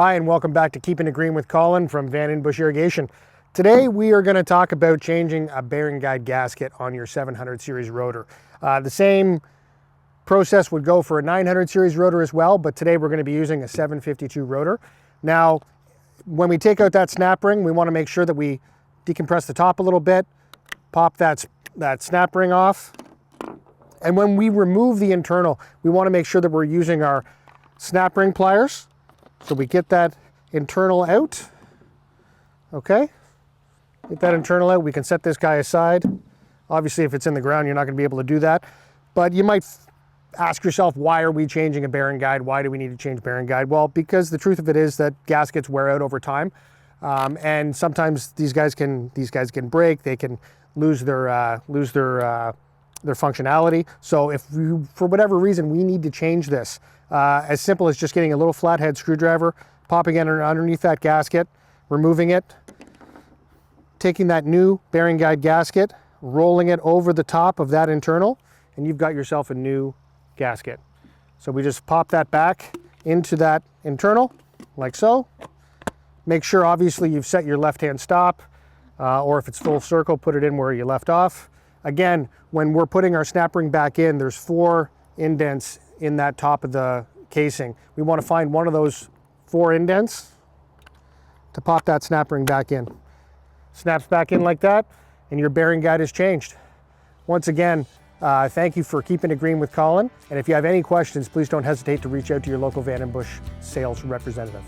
Hi, and welcome back to Keeping It Green with Colin from Van Bush Irrigation. Today we are going to talk about changing a bearing guide gasket on your 700 series rotor. The same process would go for a 900 series rotor as well, but today we're going to be using a 752 rotor. Now, when we take out that snap ring, we want to make sure that we decompress the top a little bit, pop that snap ring off, and when we remove the internal, we want to make sure that we're using our snap ring pliers. So we get that internal out, okay? Get that internal out, we can set this guy aside. Obviously, if it's in the ground, you're not gonna be able to do that. But you might ask yourself, why are we changing a bearing guide? Why do we need to change bearing guide? Well, because the truth of it is that gaskets wear out over time. And sometimes these guys can break, they can lose their functionality. So if you, for whatever reason, we need to change this, as simple as just getting a little flathead screwdriver, popping it underneath that gasket, removing it, taking that new bearing guide gasket, rolling it over the top of that internal, and you've got yourself a new gasket. So we just pop that back into that internal, like so. Make sure, obviously, you've set your left-hand stop, or if it's full circle, put it in where you left off. Again, when we're putting our snap ring back in, there's 4 indents in that top of the casing. We want to find one of those 4 indents to pop that snap ring back in. Snaps back in like that, and your bearing guide has changed. Once again, thank you for keeping it green with Colin. And if you have any questions, please don't hesitate to reach out to your local Van Bush sales representative.